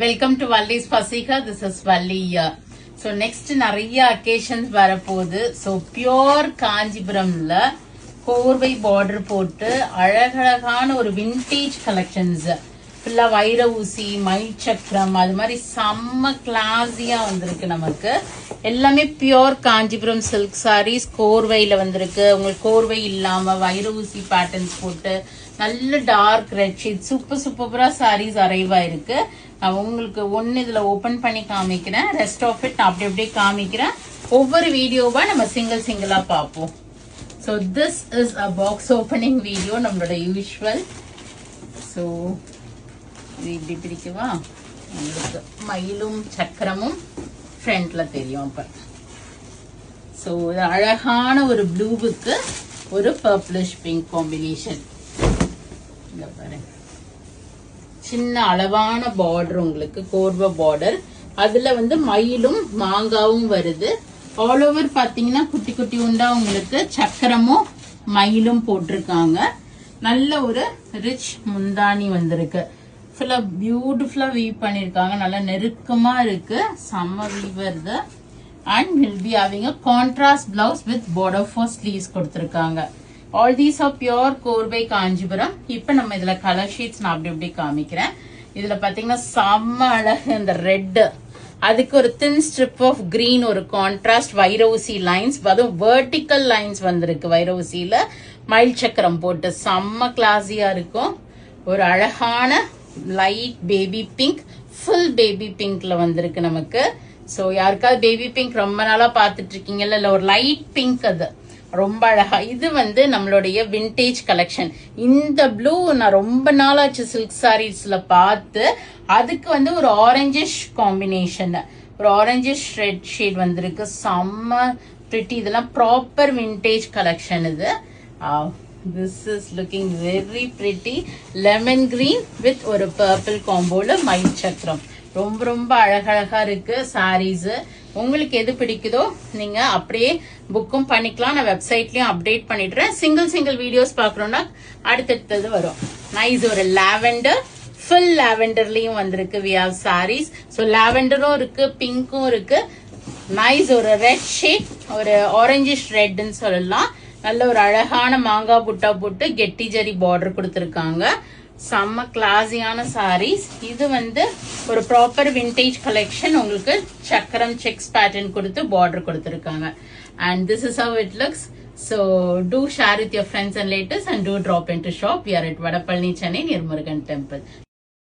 Welcome to Valli's பசிகா. This is Valli. So next நிறைய occasions வரப்போகுது. ஸோ பியோர் காஞ்சிபுரம்ல கோர்வை பார்டர் போட்டு அழகழகான ஒரு விண்டேஜ் கலெக்ஷன்ஸ் ஃபுல்லா வைர ஊசி, மயில் சக்கரம், அது மாதிரி செம்ம கிளாஸியா வந்திருக்கு. நமக்கு எல்லாமே பியோர் காஞ்சிபுரம் சில்க் சாரீஸ் கோர்வையில வந்திருக்கு. உங்களுக்கு கோர்வை இல்லாம வைர ஊசி பேட்டர்ன்ஸ் போட்டு நல்ல டார்க் ரெட் ஷீட் சூப்பரா சாரீஸ் அரைவ் ஆயிருக்கு. நான் உங்களுக்கு ஒன்னு இதுல ஓபன் பண்ணி காமிக்கிறேன். ரெஸ்ட் ஆஃப் இட் நான் அப்படியே காமிக்கிறேன். ஒவ்வொரு வீடியோவா நம்ம சிங்கிளா பார்ப்போம். So this is a box opening video, நம்மளோட யூஸ்வல். ஸோ இது இப்படி பிரிக்கவா, உங்களுக்கு மயிலும் சக்கரமும் ஃப்ரண்ட்ல தெரியும். அப்ப ஸோ இது அழகான ஒரு ப்ளூவுக்கு ஒரு பர்பிளிஷ் பிங்க் காம்பினேஷன். இந்த பாருங்க, சின்ன அளவான பார்டர், உங்களுக்கு கோர்வ பார்டர், அதுல மயிலும் மாங்காவும் வருது. ஆல் ஓவர் பாத்தீங்கன்னா குட்டி குட்டி உண்டா உங்களுக்கு சக்கரமும் மயிலும் போட்டிருக்காங்க. நல்ல ஒரு ரிச் முந்தானி வந்திருக்கு. ஃபுல்லா பியூட்டிஃபுல்லா வீவ் பண்ணிருக்காங்க. நல்லா நெருக்கமா இருக்கு, செம்ம வீவ் வருது. And will be having a contrast blouse with border for sleeves கொடுத்திருக்காங்க. ஆல் தீஸ் ஆர் பியோர் கோர்வை காஞ்சிபுரம். இப்ப நம்ம இதுல கலர் ஷீட்ஸ் நான் அப்படி காமிக்கிறேன். இதுல பாத்தீங்கன்னா செம்ம அழகு. இந்த ரெட், அதுக்கு ஒரு தின் ஸ்ட்ரிப் ஆஃப் கிரீன், ஒரு கான்ட்ராஸ்ட் வைர ஊசி லைன்ஸ், அதுவும் வெர்டிக்கல் லைன்ஸ் வந்திருக்கு. வைர ஊசியில மயில் சக்கரம் போட்டு செம்ம கிளாஸியா இருக்கும். ஒரு அழகான light baby pink, full baby பிங்க்ல வந்திருக்கு நமக்கு. சோ யாருக்காவது பேபி பிங்க் ரொம்ப நாளா பாத்துட்டு இருக்கீங்கல்ல, இல்ல ஒரு லைட் பிங்க், அது ரொம்ப அழகா. இது நம்மளுடைய விண்டேஜ் கலெக்ஷன். இந்த ப்ளூ நான் ரொம்ப நாளாச்சு சில்க் சாரீஸ்ல பார்த்து. அதுக்கு ஒரு ஆரஞ்சிஷ் காம்பினேஷன், ஒரு ஆரஞ்சிஷ் ரெட் ஷேட் வந்திருக்கு. செம்ம பிரிட்டி. இதெல்லாம் ப்ராப்பர் விண்டேஜ் கலெக்ஷன். இது this is looking very pretty. Lemon green with ஒரு பர்பிள் காம்போல மயில் சக்கரம். ரொம்ப அழகழகா இருக்கு சாரீஸ். உங்களுக்கு எது பிடிக்குதோ நீங்க அப்படியே புக்கும் பண்ணிக்கலாம். நான் வெப்சைட்லயும் அப்டேட் பண்ணிடுறேன். சிங்கிள் வீடியோஸ் பாக்கணும்னா அடுத்தடுத்தது வரும். நைஸ். ஒரு லாவெண்டர், ஃபுல் லாவெண்டர்லயும் வந்திருக்கு. We have saris. ஸோ லாவெண்டரும் இருக்கு, பிங்க்கும் இருக்கு. நைஸ். ஒரு ரெட் ஷேட், ஒரு ஆரஞ்சிஷ் ரெட்னு சொல்லலாம். நல்ல ஒரு அழகான மாங்காய் புட்டா போட்டு கெட்டி ஜரி பார்டர் கொடுத்திருக்காங்க. செம்ம கிளாஸியான சாரீஸ். இது ஒரு ப்ராப்பர் விண்டேஜ் கலெக்ஷன். உங்களுக்கு சக்கரம் செக்ஸ் பேட்டர்ன் கொடுத்து பார்டர் கொடுத்திருக்காங்க. And this is how it looks. So do share with your friends and relatives and do drop into shop. We are at Vadapalni, Chennai near Murugan Temple.